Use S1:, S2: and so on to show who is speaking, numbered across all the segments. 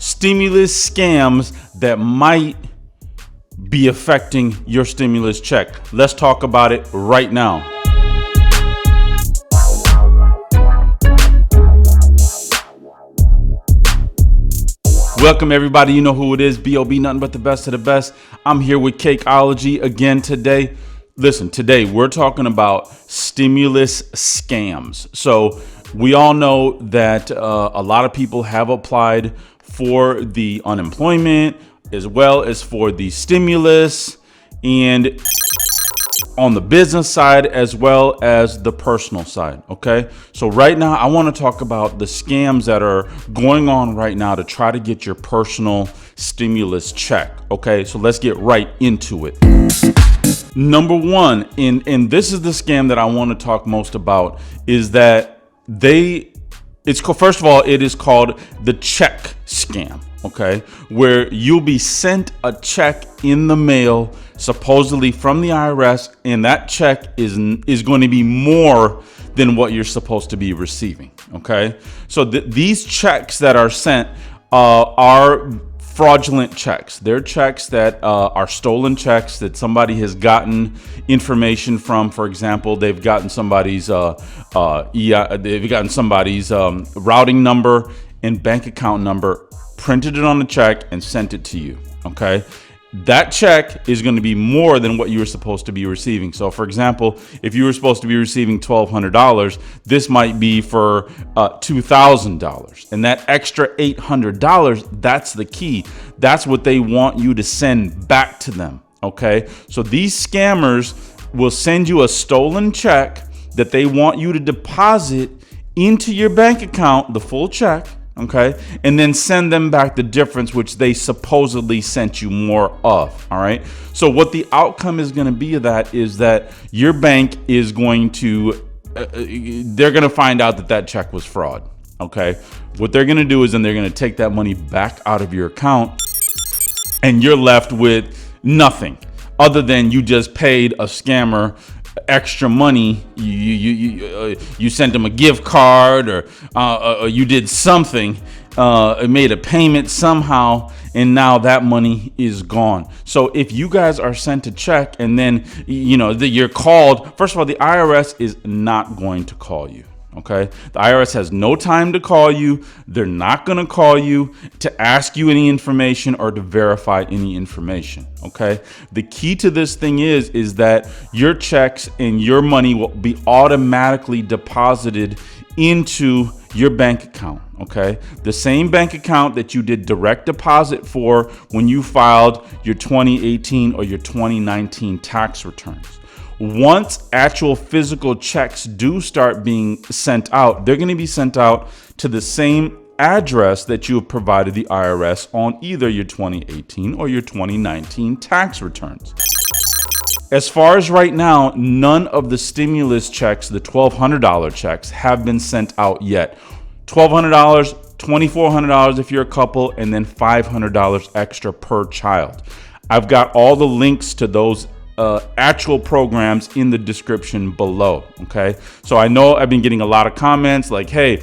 S1: stimulus scams that might be affecting your stimulus check. Let's talk about it right now. Welcome everybody, you know who it is, B.O.B. nothing but the best of the best. I'm here with Cakeologi again today. Listen, today we're talking about stimulus scams. So we all know that a lot of people have applied for the unemployment as well as for the stimulus, and on the business side as well as the personal side. Okay, so right now I want to talk about the scams that are going on right now to try to get your personal stimulus check. Okay, so let's get right into it. Number one, and this is the scam that I want to talk most about, is that first of all, it is called the check scam. Okay, where you'll be sent a check in the mail, supposedly from the IRS, and that check is going to be more than what you're supposed to be receiving. Okay, so these checks that are sent are fraudulent checks. They're checks that are stolen checks that somebody has gotten information from. For example, they've gotten somebody's routing number and bank account number, printed it on the check and sent it to you. Okay, that check is going to be more than what you were supposed to be receiving. So for example, if you were supposed to be receiving $1,200, this might be for $2,000, and that extra $800, that's the key. That's what they want you to send back to them. Okay, so these scammers will send you a stolen check that they want you to deposit into your bank account, the full check. Okay, and then send them back the difference, which they supposedly sent you more of. All right, so what the outcome is going to be of that is that your bank is going to they're going to find out that check was fraud. Okay, what they're going to do is then they're going to take that money back out of your account, and you're left with nothing other than you just paid a scammer extra money. You sent them a gift card, or you did something, made a payment somehow, and now that money is gone. So if you guys are sent a check and then you're called, first of all, the IRS is not going to call you. Okay, the IRS has no time to call you. They're not going to call you to ask you any information or to verify any information. Okay, the key to this thing is that your checks and your money will be automatically deposited into your bank account. Okay, the same bank account that you did direct deposit for when you filed your 2018 or your 2019 tax returns. Once actual physical checks do start being sent out, they're going to be sent out to the same address that you have provided the IRS on either your 2018 or your 2019 tax returns. As far as right now, none of the stimulus checks, the $1,200 checks, have been sent out yet. $1,200, $2,400 if you're a couple, and then $500 extra per child. I've got all the links to those actual programs in the description below. Okay, so I know I've been getting a lot of comments like, hey,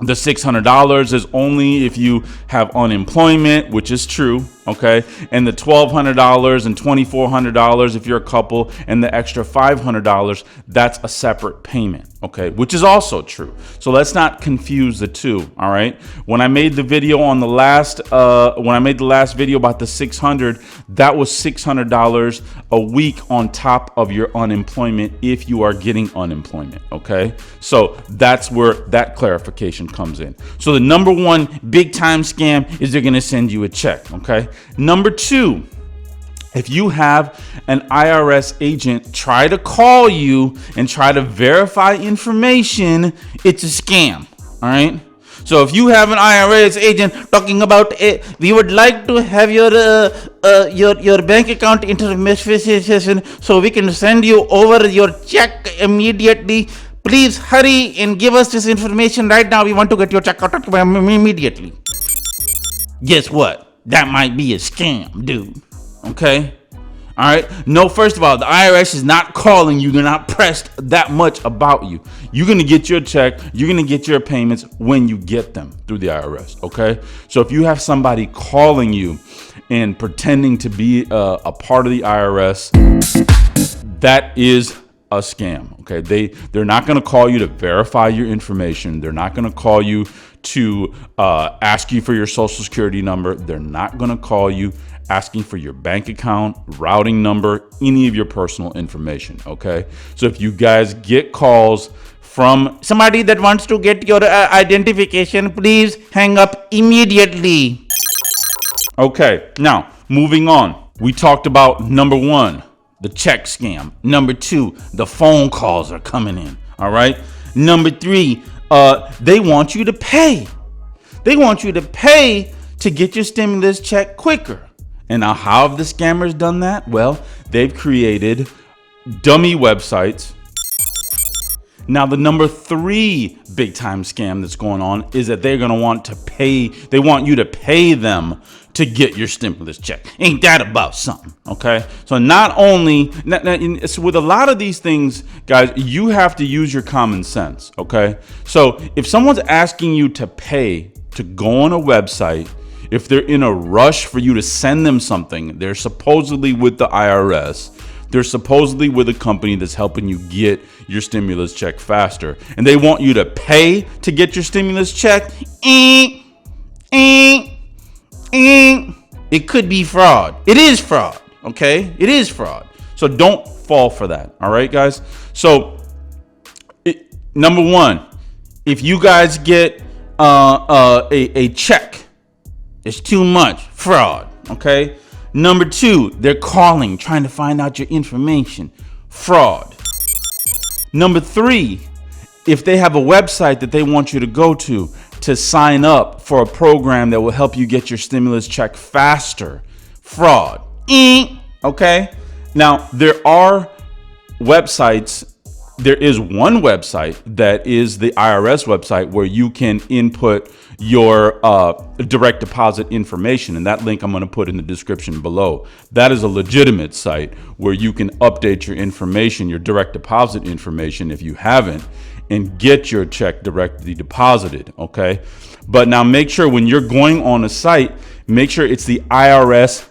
S1: the $600 is only if you have unemployment, which is true. Okay, and the $1,200 and $2,400 if you're a couple, and the extra $500, that's a separate payment. Okay, which is also true. So let's not confuse the two. All right, when I made the video on the last video about the $600, that was $600 a week on top of your unemployment if you are getting unemployment. Okay, so that's where that clarification comes in. So the number one big time scam is they're going to send you a check. Okay. Number two, if you have an IRS agent try to call you and try to verify information, it's a scam. All right. So if you have an IRS agent talking about, we would like to have your bank account information so we can send you over your check immediately. Please hurry and give us this information right now. We want to get your check out immediately. Guess what? That might be a scam, dude. Okay. All right. No, first of all, the IRS is not calling you. They're not pressed that much about you. You're going to get your check. You're going to get your payments when you get them through the IRS. Okay. So if you have somebody calling you and pretending to be a part of the IRS, that is a scam. Okay. They're not going to call you to verify your information. They're not going to call you to ask you for your social security number. They're not going to call you asking for your bank account, routing number, any of your personal information. Okay. So if you guys get calls from somebody that wants to get your identification, please hang up immediately. Okay. Now, moving on. We talked about number 1, the check scam. Number 2, the phone calls are coming in. All right. Number 3, they want you to pay. They want you to pay to get your stimulus check quicker. And now, how have the scammers done that? Well, they've created dummy websites. Now, the number 3 big time scam that's going on is that they're going to want to pay. They want you to pay them to get your stimulus check. Ain't that about something? Okay. So not only so with a lot of these things, guys, you have to use your common sense. Okay. So if someone's asking you to pay to go on a website, if they're in a rush for you to send them something, they're supposedly with the IRS. They're supposedly with a company that's helping you get your stimulus check faster. And they want you to pay to get your stimulus check. It could be fraud. It is fraud. Okay? It is fraud. So don't fall for that. All right, guys? So number 1, if you guys get a check, it's too much. Fraud. Okay. Number 2, they're calling, trying to find out your information. Fraud. Number 3, if they have a website that they want you to go to sign up for a program that will help you get your stimulus check faster. Fraud. Okay. Now, there are websites. There is one website that is the IRS website where you can input your direct deposit information. And that link I'm going to put in the description below. That is a legitimate site where you can update your information, your direct deposit information if you haven't, and get your check directly deposited. Okay. But now make sure when you're going on a site, make sure it's the irs.gov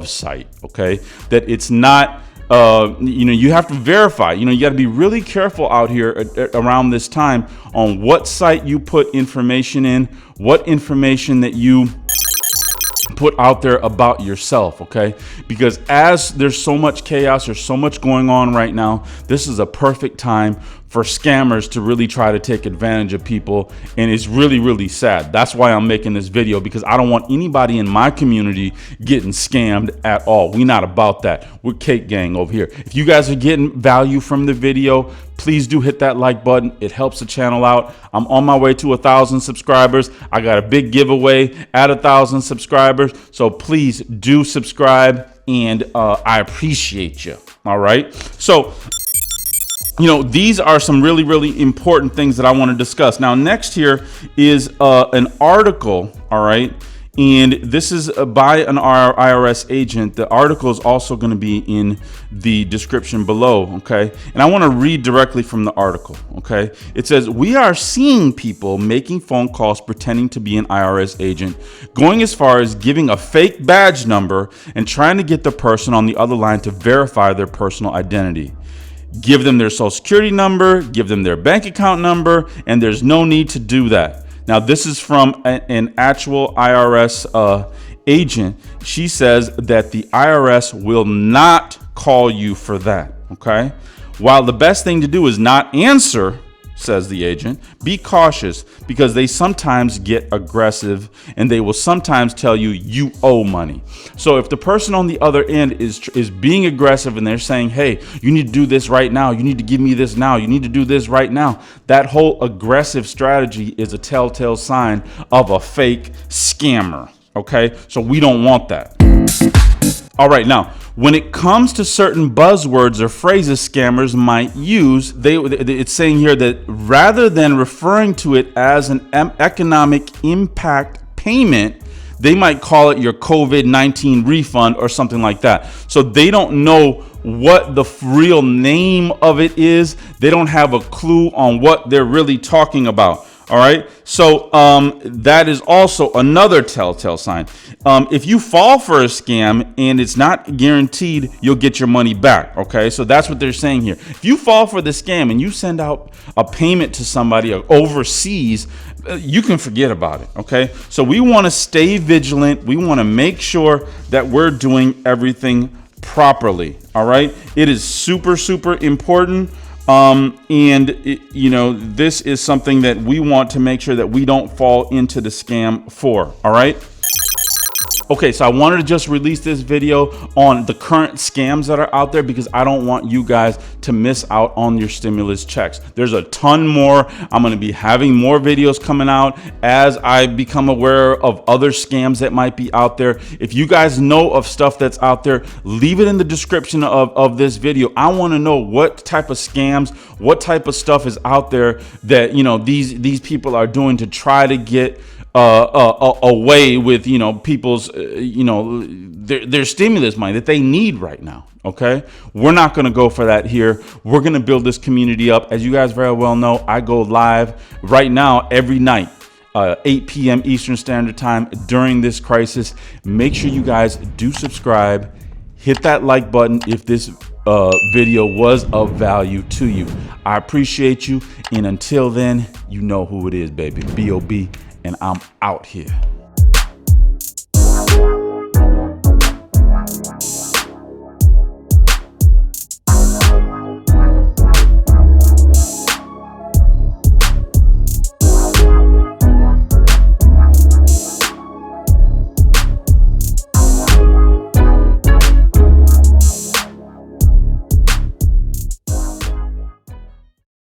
S1: site. Okay. That it's not you have to verify. You got to be really careful out here around this time on what site you put information in, what information that you put out there about yourself. Okay. Because as there's so much chaos, there's so much going on right now, this is a perfect time for scammers to really try to take advantage of people. And it's really, really sad. That's why I'm making this video, because I don't want anybody in my community getting scammed at all. We're not about that. We're Cake Gang over here. If you guys are getting value from the video, please do hit that like button. It helps the channel out. I'm on my way to 1,000 subscribers. I got a big giveaway at 1,000 subscribers. So please do subscribe, and I appreciate you. All right. So, these are some really, really important things that I want to discuss. Now, next here is an article. All right. And this is by an IRS agent. The article is also going to be in the description below. Okay. And I want to read directly from the article. Okay. It says, "We are seeing people making phone calls pretending to be an IRS agent, going as far as giving a fake badge number and trying to get the person on the other line to verify their personal identity. Give them their social security number, give them their bank account number, and there's no need to do that." Now, this is from an actual IRS agent. She says that the IRS will not call you for that. Okay. While the best thing to do is not answer, says the agent, be cautious, because they sometimes get aggressive and they will sometimes tell you you owe money. So if the person on the other end is being aggressive and they're saying, hey, you need to do this right now, you need to give me this now, you need to do this right now, that whole aggressive strategy is a telltale sign of a fake scammer. Okay, so we don't want that. All right, now, when it comes to certain buzzwords or phrases scammers might use, it's saying here that rather than referring to it as an economic impact payment, They might call it your COVID-19 refund or something like that. So they don't know what the real name of it is. They don't have a clue on what they're really talking about. All right. So that is also another telltale sign. If you fall for a scam and it's not guaranteed you'll get your money back. OK, so that's what they're saying here. If you fall for the scam and you send out a payment to somebody overseas, you can forget about it. OK, so we want to stay vigilant. We want to make sure that we're doing everything properly. All right. It is super, super important. This is something that we want to make sure that we don't fall into the scam for. All right. Okay, so I wanted to just release this video on the current scams that are out there because I don't want you guys to miss out on your stimulus checks. There's a ton more. I'm going to be having more videos coming out as I become aware of other scams that might be out there. If you guys know of stuff that's out there, leave it in the description of this video. I want to know what type of scams, what type of stuff is out there that, these people are doing to try to get away with people's their stimulus money that they need right now. Okay, we're not going to go for that here. We're going to build this community up. As you guys very well know, I go live right now every night, 8 p.m. Eastern Standard Time during this crisis. Make sure you guys do subscribe, hit that like button if this video was of value to you. I appreciate you, and until then, you know who it is, baby. B.O.B. and I'm out here.